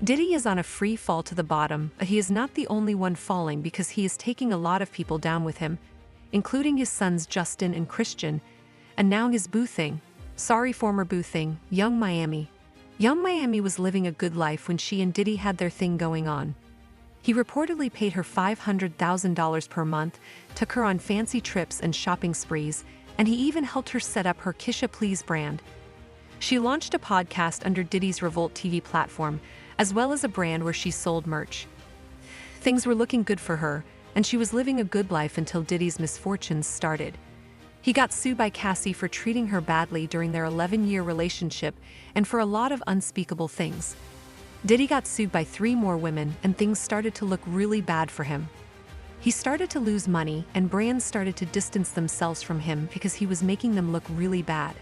Diddy is on a free fall to the bottom, but he is not the only one falling because he is taking a lot of people down with him, including his sons Justin and Christian, and now his boo thing. Sorry, former boo thing, YungMiami. YungMiami was living a good life when she and Diddy had their thing going on. He reportedly paid her $500,000 per month, took her on fancy trips and shopping sprees, and he even helped her set up her CareShaPlease brand. She launched a podcast under Diddy's Revolt TV platform, as well as a brand where she sold merch. Things were looking good for her, and she was living a good life until Diddy's misfortunes started. He got sued by Cassie for treating her badly during their 11-year relationship and for a lot of unspeakable things. Diddy got sued by 3 more women, and things started to look really bad for him. He started to lose money, and brands started to distance themselves from him because he was making them look really bad.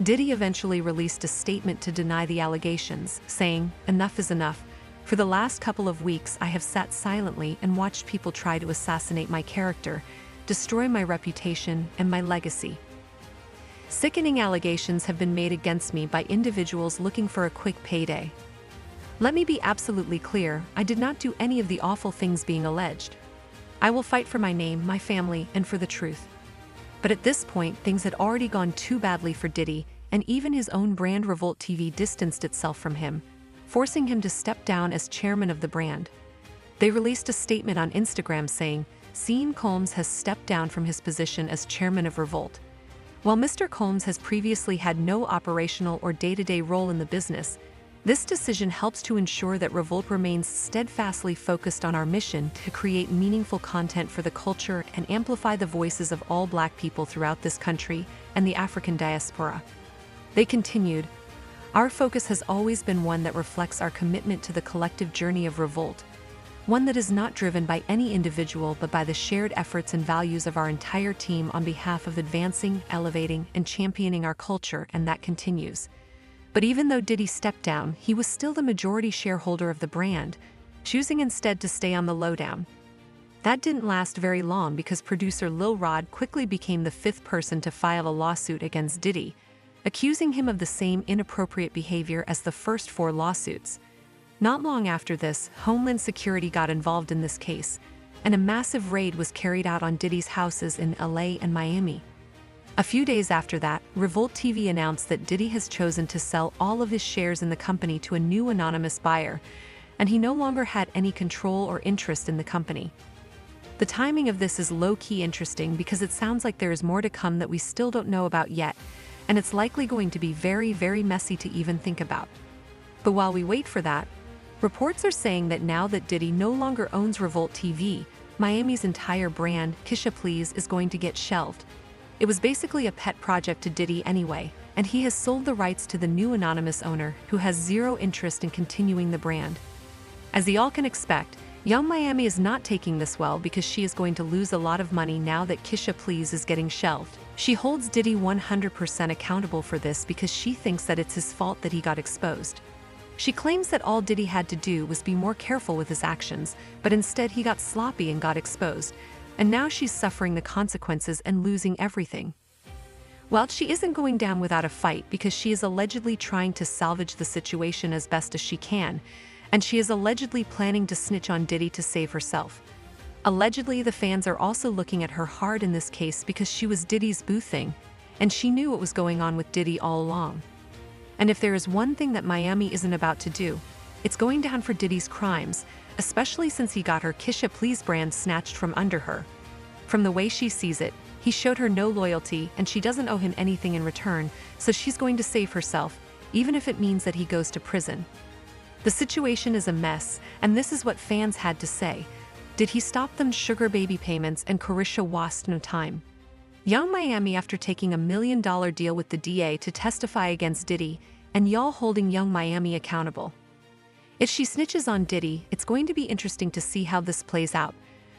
Diddy eventually released a statement to deny the allegations, saying, "Enough is enough. For the last couple of weeks, I have sat silently and watched people try to assassinate my character, destroy my reputation and my legacy. Sickening allegations have been made against me by individuals looking for a quick payday. Let me be absolutely clear, I did not do any of the awful things being alleged. I will fight for my name, my family, and for the truth." But at this point, things had already gone too badly for Diddy, and even his own brand Revolt TV distanced itself from him, forcing him to step down as chairman of the brand. They released a statement on Instagram saying, "Sean Combs has stepped down from his position as chairman of Revolt." While Mr. Combs has previously had no operational or day-to-day role in the business, this decision helps to ensure that Revolt remains steadfastly focused on our mission to create meaningful content for the culture and amplify the voices of all Black people throughout this country and the African diaspora. They continued, "Our focus has always been one that reflects our commitment to the collective journey of Revolt, one that is not driven by any individual but by the shared efforts and values of our entire team on behalf of advancing, elevating, and championing our culture, and that continues." But even though Diddy stepped down, he was still the majority shareholder of the brand, choosing instead to stay on the lowdown. That didn't last very long because producer Lil Rod quickly became the 5th person to file a lawsuit against Diddy, accusing him of the same inappropriate behavior as the first 4 lawsuits. Not long after this, Homeland Security got involved in this case, and a massive raid was carried out on Diddy's houses in LA and Miami. A few days after that, Revolt TV announced that Diddy has chosen to sell all of his shares in the company to a new anonymous buyer, and he no longer had any control or interest in the company. The timing of this is low-key interesting because it sounds like there is more to come that we still don't know about yet, and it's likely going to be very, very messy to even think about. But while we wait for that, reports are saying that now that Diddy no longer owns Revolt TV, Miami's entire brand, CareshaPlease, is going to get shelved. It was basically a pet project to Diddy anyway, and he has sold the rights to the new anonymous owner who has zero interest in continuing the brand. As y'all can expect, YungMiami is not taking this well because she is going to lose a lot of money now that CareshaPlease is getting shelved. She holds Diddy 100% accountable for this because she thinks that it's his fault that he got exposed. She claims that all Diddy had to do was be more careful with his actions, but instead he got sloppy and got exposed. And now she's suffering the consequences and losing everything. Well, she isn't going down without a fight because she is allegedly trying to salvage the situation as best as she can, and she is allegedly planning to snitch on Diddy to save herself. Allegedly, the fans are also looking at her hard in this case because she was Diddy's boo thing, and she knew what was going on with Diddy all along. And if there is one thing that Miami isn't about to do, it's going down for Diddy's crimes, especially since he got her CareshaPlease brand snatched from under her. From the way she sees it, he showed her no loyalty and she doesn't owe him anything in return, so she's going to save herself, even if it means that he goes to prison. The situation is a mess, and this is what fans had to say. Did he stop them sugar baby payments and Caresha wasted no time? YungMiami, after taking $1 million deal with the DA to testify against Diddy, and y'all holding YungMiami accountable. If she snitches on Diddy, it's going to be interesting to see how this plays out.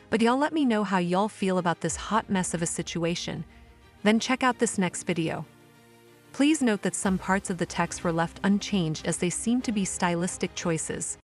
But y'all let me know how y'all feel about this hot mess of a situation. Then check out this next video. Please note that some parts of the text were left unchanged as they seem to be stylistic choices.